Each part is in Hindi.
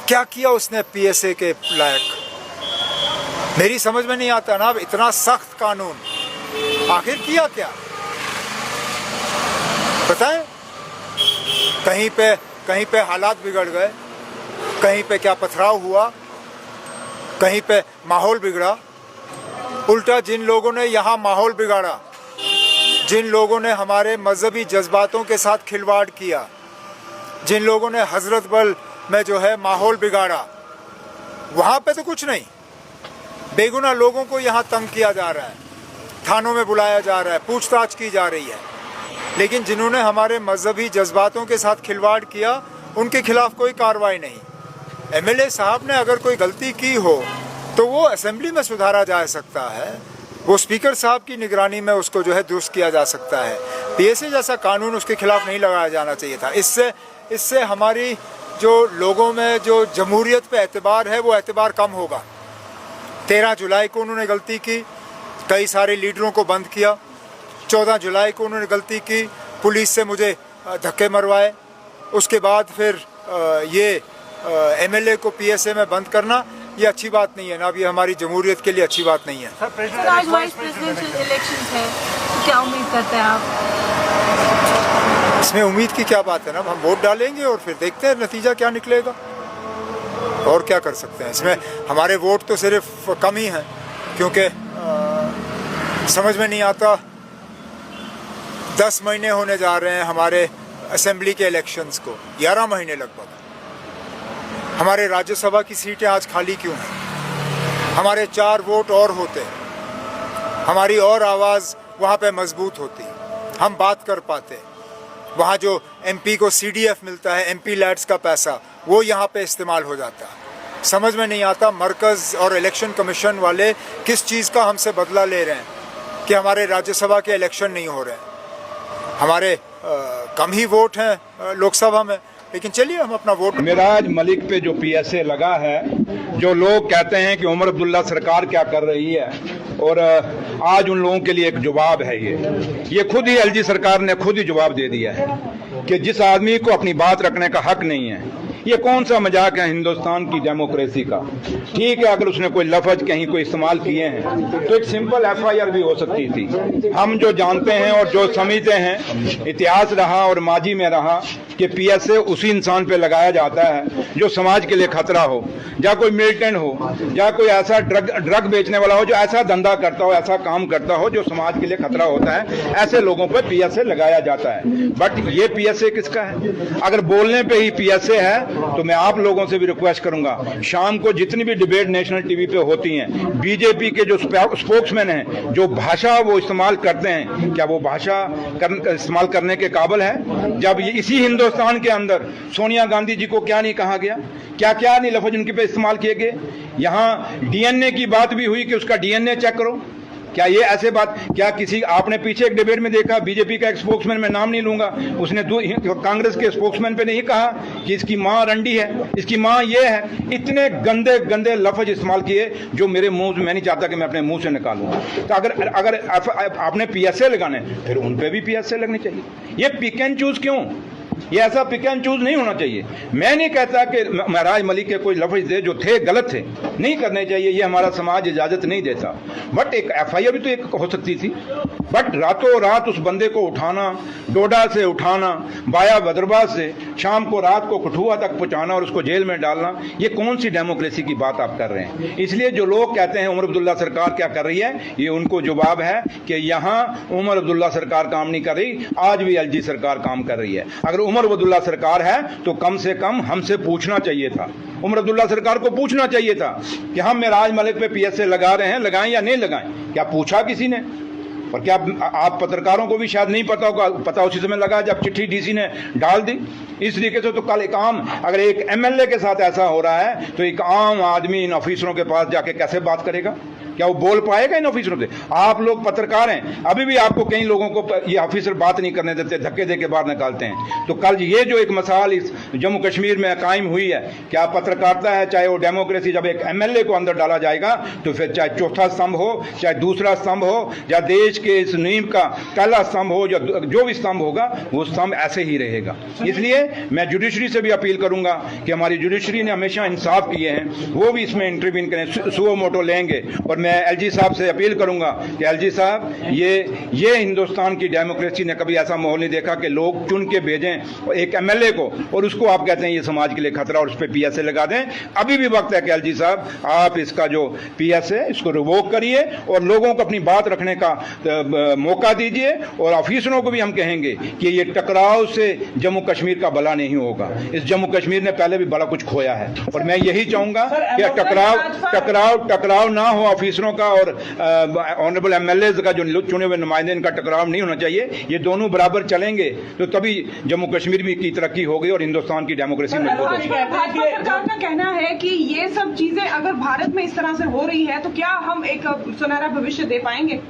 क्या किया उसने पीएसए के लायक? मेरी समझ में नहीं आता ना, इतना सख्त कानून आखिर किया क्या बताएं? कहीं पे हालात बिगड़ गए, कहीं पे क्या पथराव हुआ, कहीं पे माहौल बिगड़ा। उल्टा जिन लोगों ने यहाँ माहौल बिगाड़ा, जिन लोगों ने हमारे मजहबी जज्बातों के साथ खिलवाड़ किया, जिन लोगों ने हजरत बल में जो है माहौल बिगाड़ा, वहाँ पे तो कुछ नहीं। बेगुनाह लोगों को यहाँ तंग किया जा रहा है, थानों में बुलाया जा रहा है, पूछताछ की जा रही है। लेकिन जिन्होंने हमारे मजहबी जज्बातों के साथ खिलवाड़ किया, उनके खिलाफ कोई कार्रवाई नहीं। एमएलए साहब ने अगर कोई गलती की हो तो वो असेंबली में सुधारा जा सकता है, वो स्पीकर साहब की निगरानी में उसको जो है दुरुस्त किया जा सकता है। पीएसए जैसा कानून उसके खिलाफ नहीं लगाया जाना चाहिए था। इससे हमारी जो लोगों में जो जमहूरियत पे एतबार है वो एतबार कम होगा। 13 जुलाई को उन्होंने गलती की, कई सारे लीडरों को बंद किया। 14 जुलाई को उन्होंने गलती की, पुलिस से मुझे धक्के मरवाए। उसके बाद फिर ये एमएलए को पीएसए में बंद करना, ये अच्छी बात नहीं है ना। अब ये हमारी जमहूरियत के लिए अच्छी बात नहीं है। सर, आज वाइस प्रेसिडेंशियल इलेक्शंस है, तो क्या उम्मीद करते हैं आप? इसमें उम्मीद की क्या बात है ना, हम वोट डालेंगे और फिर देखते हैं नतीजा क्या निकलेगा। और क्या कर सकते हैं इसमें? हमारे वोट तो सिर्फ कम ही हैं, क्योंकि समझ में नहीं आता, 10 महीने होने जा रहे हैं हमारे असेंबली के इलेक्शंस को, 11 महीने लगभग। हमारे राज्यसभा की सीटें आज खाली क्यों हैं? हमारे 4 वोट और होते, हमारी और आवाज़ वहाँ पे मजबूत होती, हम बात कर पाते। वहाँ जो एमपी को सीडीएफ मिलता है, एमपी लैड्स का पैसा, वो यहाँ पे इस्तेमाल हो जाता। समझ में नहीं आता मरकज़ और इलेक्शन कमीशन वाले किस चीज़ का हमसे बदला ले रहे हैं कि हमारे राज्यसभा के इलेक्शन नहीं हो रहे हैं। हमारे कम ही वोट हैं लोकसभा में, लेकिन चलिए हम अपना वोट। मेराज मलिक पे जो पीएसए लगा है, जो लोग कहते हैं कि उमर अब्दुल्ला सरकार क्या कर रही है, और आज उन लोगों के लिए एक जवाब है। ये खुद ही एलजी सरकार ने खुद ही जवाब दे दिया है कि जिस आदमी को अपनी बात रखने का हक नहीं है, ये कौन सा मजाक है हिंदुस्तान की डेमोक्रेसी का। ठीक है, अगर उसने कोई लफ्ज कहीं कोई इस्तेमाल किए हैं तो एक सिंपल एफआईआर भी हो सकती थी। हम जो जानते हैं और जो समझते हैं, इतिहास रहा और माजी में रहा कि पीएसए उसी इंसान पे लगाया जाता है जो समाज के लिए खतरा हो, या कोई मिलिटेंट हो, या कोई ऐसा ड्रग बेचने वाला हो जो ऐसा धंधा करता हो, ऐसा काम करता हो जो समाज के लिए खतरा होता है। ऐसे लोगों पर पीएसए लगाया जाता है। बट ये पीएसए किसका है? अगर बोलने पे ही पीएसए है तो मैं आप लोगों से भी रिक्वेस्ट करूंगा, शाम को जितनी भी डिबेट नेशनल टीवी पे होती हैं, बीजेपी के जो स्पोक्समैन हैं, जो भाषा वो इस्तेमाल करते हैं, क्या वो भाषा इस्तेमाल करने के काबिल है? जब इसी हिंदुस्तान के अंदर सोनिया गांधी जी को क्या नहीं कहा गया, क्या क्या नहीं लफ्ज उनके पे इस्तेमाल किए गए। यहाँ डीएनए की बात भी हुई कि उसका डीएनए चेक करो। क्या ये ऐसे बात, क्या किसी आपने पीछे एक डिबेट में देखा, बीजेपी का एक स्पोक्समैन, मैं नाम नहीं लूंगा, उसने कांग्रेस के स्पोक्समैन पे नहीं कहा कि इसकी मां रंडी है, इसकी मां ये है। इतने गंदे गंदे लफ्ज इस्तेमाल किए जो मेरे मुंह से, मैं नहीं चाहता कि मैं अपने मुंह से निकालूं। तो अगर आपने पीएसए लगाने, फिर उन पे भी पीएसए लगनी चाहिए। ये पिक एंड चूज क्यों? ये ऐसा पिक एंड चूज नहीं होना चाहिए। मैं नहीं कहता कि महराज मलिक के कोई लफ्ज थे जो थे गलत थे, नहीं करने चाहिए, ये हमारा समाज इजाजत नहीं देता। बट एक एफआईआर भी तो एक हो सकती थी। बट रातों रात उस बंदे को उठाना, डोडा से उठाना, बाया बदरबाज से शाम को रात को कठुआ तक पहुंचाना और उसको जेल में डालना, ये कौन सी डेमोक्रेसी की बात आप कर रहे हैं? इसलिए जो लोग कहते हैं उमर अब्दुल्ला सरकार क्या कर रही है, ये उनको जवाब है कि यहाँ उमर अब्दुल्ला सरकार काम नहीं कर रही, आज भी एलजी सरकार काम कर रही है। अगर उमर अब्दुल्ला सरकार है तो कम से कम हमसे पूछना चाहिए था, उमर अब्दुल्ला सरकार को पूछना चाहिए था कि हम मेराज मलिक पे पीएसए लगा रहे हैं, लगाएं या नहीं लगाएं। क्या पूछा किसी ने? और क्या आप पत्रकारों को भी शायद नहीं पता होगा, पता उसी समय लगा जब चिट्ठी डीसी ने डाल दी। इस तरीके से तो कल एक आम, अगर एक एमएलए के साथ ऐसा हो रहा है तो एक आम आदमी इन ऑफिसरों के पास जाके कैसे बात करेगा? क्या वो बोल पाएगा इन ऑफिसरों से? आप लोग पत्रकार हैं, अभी भी आपको कई लोगों को ये ऑफिसर बात नहीं करने देते, धक्के दे के बाहर निकालते हैं। तो कल ये जो एक मिसाल इस जम्मू कश्मीर में कायम हुई है, क्या पत्रकारिता है, चाहे वो डेमोक्रेसी, जब एक एमएलए को अंदर डाला जाएगा तो फिर चाहे चौथा स्तंभ हो, चाहे दूसरा स्तंभ हो, या देश के इस नींव का पहला स्तंभ हो, या जो भी स्तंभ होगा वो स्तंभ ऐसे ही रहेगा। इसलिए मैं जुडिशरी से भी अपील करूंगा कि हमारी जुडिशरी ने हमेशा इंसाफ किए हैं, वो भी इसमें इंटरवीन करें, सुओ मोटो लेंगे। और मैं एलजी साहब से अपील करूंगा कि एलजी साहब, ये हिंदुस्तान की डेमोक्रेसी ने कभी ऐसा माहौल नहीं देखा कि लोग चुन के भेजें एक एमएलए को और उसको आप कहते हैं ये समाज के लिए खतरा और उस पर पीएसए लगा दें। अभी भी वक्त है कि एलजी साहब आप इसका जो पीएसए इसको रिवोक करिए और लोगों को अपनी बात रखने का मौका दीजिए। और ऑफिसरों को भी हम कहेंगे कि ये टकराव से जम्मू कश्मीर का भला नहीं होगा। इस जम्मू कश्मीर ने पहले भी बड़ा कुछ खोया है और मैं यही चाहूंगा कि टकराव ना हो ऑफिसरों का और ऑनरेबल एमएलए का, जो चुने हुए नुमाइंदे, इनका टकराव नहीं होना चाहिए। ये दोनों बराबर चलेंगे तो तभी जम्मू कश्मीर भी की तरक्की होगी और हिंदुस्तान की डेमोक्रेसी मजबूत होगी। भाजपा सरकार का कहना है कि ये सब चीजें अगर भारत में इस तरह से हो रही है तो क्या हम एक सुनहरा भविष्य दे पाएंगे?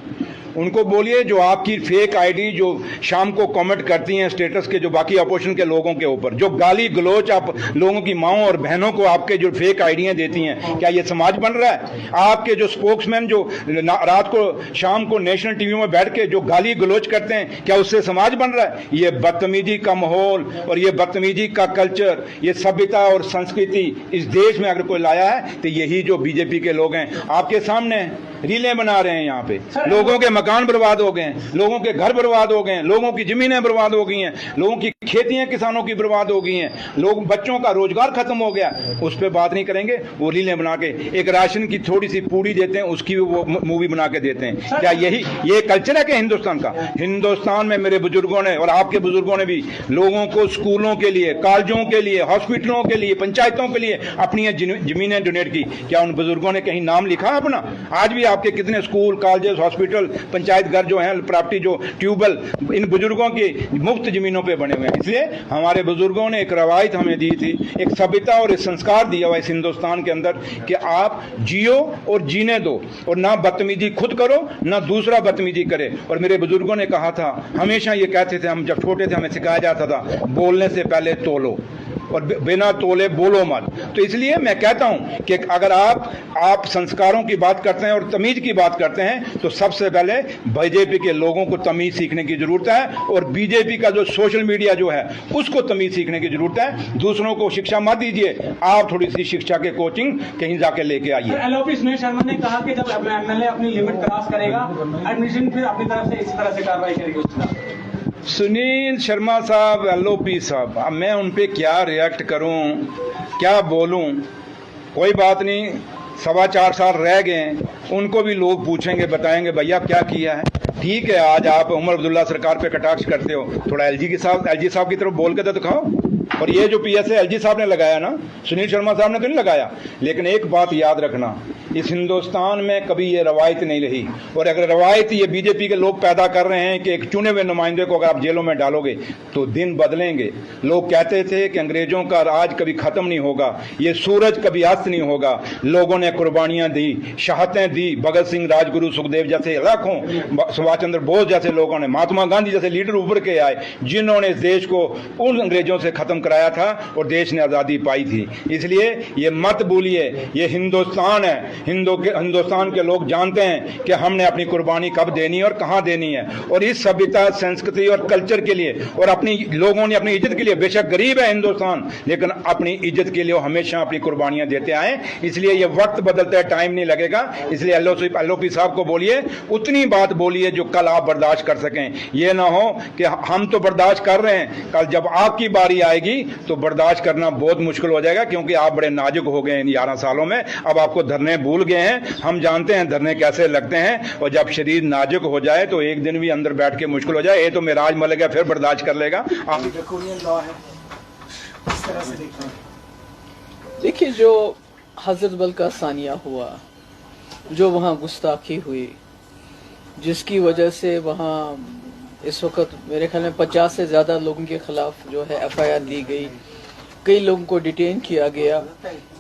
उनको बोलिए जो आपकी फेक आईडी जो शाम को कमेंट करती हैं स्टेटस के, जो बाकी अपोजिशन के लोगों के ऊपर जो गाली गलोच आप लोगों की माओं और बहनों को आपके जो फेक आईडियां देती हैं, क्या ये समाज बन रहा है? आपके जो स्पोक्समैन जो रात को शाम को नेशनल टीवी में बैठ के जो गाली गलोच करते हैं, क्या उससे समाज बन रहा है? ये बदतमीजी का माहौल और ये बदतमीजी का कल्चर, ये सभ्यता और संस्कृति इस देश में अगर कोई लाया है तो यही जो बीजेपी के लोग हैं आपके सामने रीलें बना रहे हैं। यहाँ पे लोगों के मकान बर्बाद हो गए हैं, लोगों के घर बर्बाद हो गए हैं, लोगों की जमीनें बर्बाद हो गई हैं, लोगों की खेतियां किसानों की बर्बाद हो गई हैं, लोग बच्चों का रोजगार खत्म हो गया। उस पर बात नहीं करेंगे, वो रीलें बना के एक राशन की थोड़ी सी पूड़ी देते हैं, उसकी भी वो मूवी बना के देते हैं। क्या ये कल्चर है कि हिंदुस्तान का? हिंदुस्तान में मेरे बुजुर्गों ने और आपके बुजुर्गों ने भी लोगों को स्कूलों के लिए, कॉलेजों के लिए, हॉस्पिटलों के लिए, पंचायतों के लिए अपनी जमीनें डोनेट की। क्या उन बुजुर्गों ने कहीं नाम लिखा अपना? आज भी आपके कितने स्कूल, कॉलेज, हॉस्पिटल, पंचायत घर जो है, प्रॉपर्टी जो ट्यूबवेल इन बुजुर्गों की मुफ्त जमीनों पे बने हुए हैं। इसलिए हमारे बुजुर्गों ने एक रवायत हमें दी थी, एक सभ्यता और एक संस्कार दिया हुआ इस हिंदुस्तान के अंदर कि आप जियो और जीने दो और ना बदतमीजी खुद करो ना दूसरा बदतमीजी करे। और मेरे बुजुर्गों ने कहा था, हमेशा ये कहते थे, हम जब छोटे थे हमें सिखाया जाता था, बोलने से पहले तोलो और बिना तोले बोलो मत। तो इसलिए मैं कहता हूं कि अगर आप संस्कारों की बात करते हैं और तमीज की बात करते हैं तो सबसे पहले बीजेपी के लोगों को तमीज सीखने की जरूरत है और बीजेपी का जो सोशल मीडिया जो है उसको तमीज सीखने की जरूरत है। दूसरों को शिक्षा मत दीजिए, आप थोड़ी सी शिक्षा के कोचिंग कहीं जाके लेके आइए। एलओपी सुनील शर्मा ने कहा कि जब एमएलए अपनी लिमिट क्रॉस करेगा, एडमिशन फिर अपनी तरफ से इस तरह से कार्रवाई करेगी। सुनील शर्मा साहब, एलओपी साहब, अब मैं उन पे क्या रिएक्ट करूं, क्या बोलूं? कोई बात नहीं, 4.25 साल रह गए, उनको भी लोग पूछेंगे, बताएंगे भैया क्या किया है। ठीक है, आज आप उमर अब्दुल्ला सरकार पे कटाक्ष करते हो, थोड़ा एलजी साहब की तरफ बोल के तो दिखाओ। और ये जो पीएसए एलजी साहब ने लगाया ना, सुनील शर्मा साहब ने तो नहीं लगाया। लेकिन एक बात याद रखना, इस हिंदुस्तान में कभी ये रवायत नहीं रही। और अगर रवायत ये बीजेपी के लोग पैदा कर रहे हैं कि एक चुने हुए नुमाइंदे को अगर आप जेलों में डालोगे तो दिन बदलेंगे। लोग कहते थे कि अंग्रेजों का राज कभी खत्म नहीं होगा, ये सूरज कभी अस्त नहीं होगा। लोगों ने कुर्बानियां दी, शहादतें दी, भगत सिंह, राजगुरु, सुखदेव जैसे लाखों, सुभाष चंद्र बोस जैसे लोगों ने, महात्मा गांधी जैसे लीडर उभर के आए जिन्होंने इस देश को उन अंग्रेजों से खत्म कराया था और देश ने आजादी पाई थी। इसलिए ये मत भूलिए, ये हिंदुस्तान है। हिंदुस्तान के लोग जानते हैं कि हमने अपनी कुर्बानी कब देनी है और कहां देनी है। और इस सभ्यता, संस्कृति और कल्चर के लिए और अपनी लोगों ने अपनी इज्जत के लिए, बेशक गरीब है हिंदुस्तान लेकिन अपनी इज्जत के लिए हमेशा अपनी कुर्बानियां देते आए। इसलिए ये वक्त बदलता है, टाइम नहीं लगेगा। इसलिए एलओपी साहब को बोलिए, उतनी बात बोलिए जो कल आप बर्दाश्त कर सकें। ये ना हो कि हम तो बर्दाश्त कर रहे हैं, कल जब आपकी बारी आएगी तो बर्दाश्त करना बहुत मुश्किल हो जाएगा, क्योंकि आप बड़े नाजुक हो गए इन 11 सालों में। अब आपको धरने भूल गए हैं, हम जानते हैं धरने कैसे लगते हैं। और जब शरीर नाजुक हो जाए तो एक दिन भी अंदर बैठ के मुश्किल हो जाए। ये तो मिराज मर गया, फिर बर्दाश्त कर लेगा। देखिए, जो हजरत बल का सानिया हुआ, जो वहाँ गुस्ताखी हुई, जिसकी वजह से वहाँ इस वक्त मेरे ख्याल में 50 से ज़्यादा लोगों के खिलाफ जो है एफआईआर दी गई, कई लोगों को डिटेन किया गया,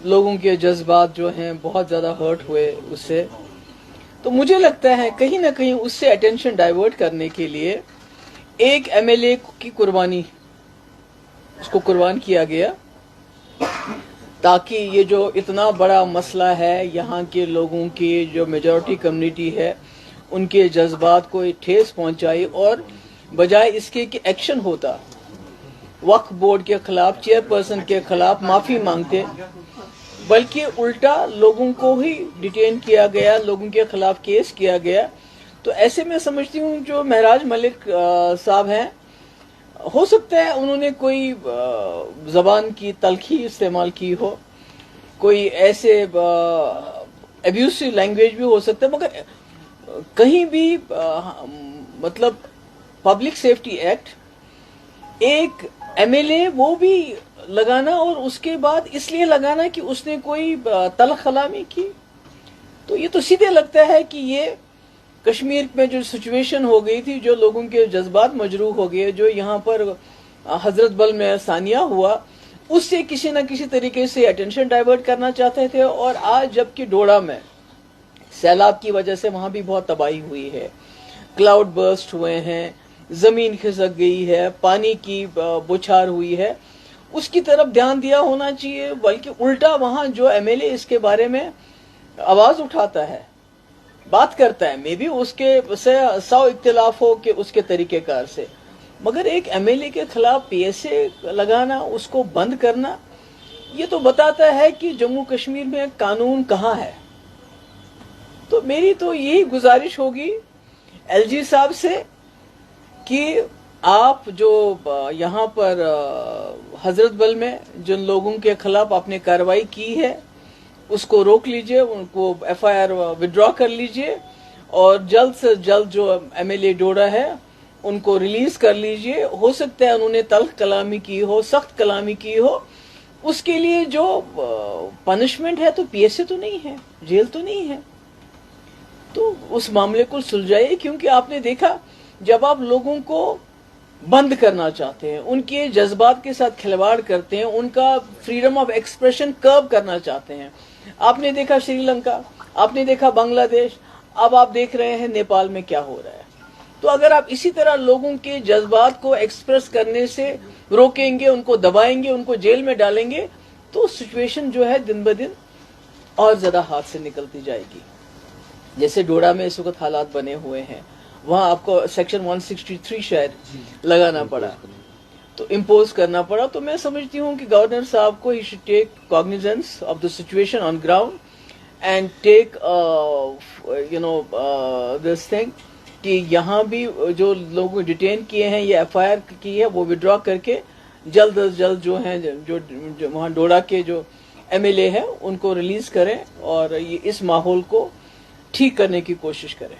लोगों के जज्बात जो हैं बहुत ज़्यादा हर्ट हुए उससे। तो मुझे लगता है कहीं ना कहीं उससे अटेंशन डाइवर्ट करने के लिए एक एमएलए की कुर्बानी, उसको कुर्बान किया गया ताकि ये जो इतना बड़ा मसला है, यहाँ के लोगों की जो मेजॉरिटी कम्युनिटी है उनके जज्बात को ठेस पहुंचाई, और बजाय इसके कि एक्शन होता, वक्फ बोर्ड के खिलाफ, चेयरपर्सन के खिलाफ माफी मांगते, बल्कि उल्टा लोगों को ही डिटेन किया गया, लोगों के खिलाफ केस किया गया। तो ऐसे में समझती हूँ जो महराज मलिक साहब हैं, हो सकता है उन्होंने कोई जबान की तलखी इस्तेमाल की हो, कोई ऐसे अब्यूसिव लैंग्वेज भी हो सकता है, मगर कहीं भी मतलब पब्लिक सेफ्टी एक्ट एक एमएलए वो भी लगाना, और उसके बाद इसलिए लगाना कि उसने कोई तलख कलामी की, तो ये तो सीधे लगता है कि ये कश्मीर में जो सिचुएशन हो गई थी, जो लोगों के जज्बात मजरूह हो गए, जो यहाँ पर हजरत बल में सानिया हुआ, उससे किसी न किसी तरीके से अटेंशन डाइवर्ट करना चाहते थे। और आज जबकि डोडा में सैलाब की वजह से वहां भी बहुत तबाही हुई है, क्लाउड बर्स्ट हुए हैं, जमीन खिसक गई है, पानी की बौछार हुई है, उसकी तरफ ध्यान दिया होना चाहिए, बल्कि उल्टा वहां जो एमएलए इसके बारे में आवाज उठाता है, बात करता है, मे भी उसके से 100 इख्तिलाफ हो कि उसके तरीकेकार से, मगर एक एमएलए के खिलाफ पीएसए लगाना, उसको बंद करना, ये तो बताता है कि जम्मू कश्मीर में कानून कहाँ है। तो मेरी तो यही गुजारिश होगी एलजी साहब से कि आप जो यहाँ पर हजरत बल में जिन लोगों के खिलाफ आपने कार्रवाई की है उसको रोक लीजिए, उनको एफआईआर विड्रॉ कर लीजिए, और जल्द से जल्द जो एमएलए डोडा है उनको रिलीज कर लीजिए। हो सकता है उन्होंने तल्ख कलामी की हो, सख्त कलामी की हो, उसके लिए जो पनिशमेंट है तो पीएसए तो नहीं है, जेल तो नहीं है, तो उस मामले को सुलझाइए। क्योंकि आपने देखा जब आप लोगों को बंद करना चाहते हैं, उनके जज्बात के साथ खिलवाड़ करते हैं, उनका फ्रीडम ऑफ एक्सप्रेशन कर्व करना चाहते हैं, आपने देखा श्रीलंका, आपने देखा बांग्लादेश, अब आप देख रहे हैं नेपाल में क्या हो रहा है। तो अगर आप इसी तरह लोगों के जज्बात को एक्सप्रेस करने से रोकेंगे, उनको दबाएंगे, उनको जेल में डालेंगे, तो सिचुएशन जो है दिन ब दिन और ज्यादा हाथ से निकलती जाएगी। जैसे डोडा में इस वक्त हालात बने हुए हैं, वहां आपको सेक्शन 163 शायद लगाना पड़ा, तो इम्पोज करना पड़ा। तो मैं समझती हूँ कि गवर्नर साहब को ही should take cognizance of the situation on ground and take this thing कि यहाँ भी जो लोग डिटेन किए हैं, ये एफआईआर की है, वो विड्रॉ करके जल्द अज जल्द जो हैं, जो वहाँ डोडा के जो एमएलए हैं उनको रिलीज करें और ये इस माहौल को ठीक करने की कोशिश करें।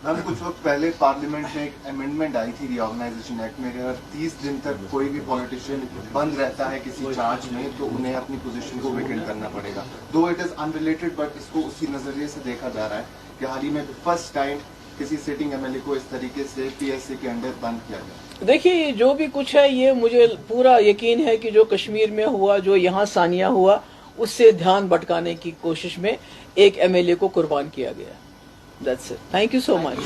मैम, कुछ वक्त पहले पार्लियामेंट में एक अमेंडमेंट आई थी रीऑर्गेनाइजेशन एक्ट में, अगर 30 दिन तक कोई भी पॉलिटिशियन बंद रहता है किसी चार्ज में तो उन्हें अपनी पोजीशन को वेकेंट करना पड़ेगा। दो इट इज अनरिलेटेड, बट इसको उसी नजरिए से देखा जा रहा है कि हाल ही में फर्स्ट टाइम किसी सिटिंग एमएलए को इस तरीके से पीएससी के अंडर बंद किया गया। देखिए, जो भी कुछ है ये मुझे पूरा यकीन है कि जो कश्मीर में हुआ, जो यहाँ सानिया हुआ, उससे ध्यान भटकाने की कोशिश में एक एमएलए को कुर्बान किया गया। That's it. Thank you so much.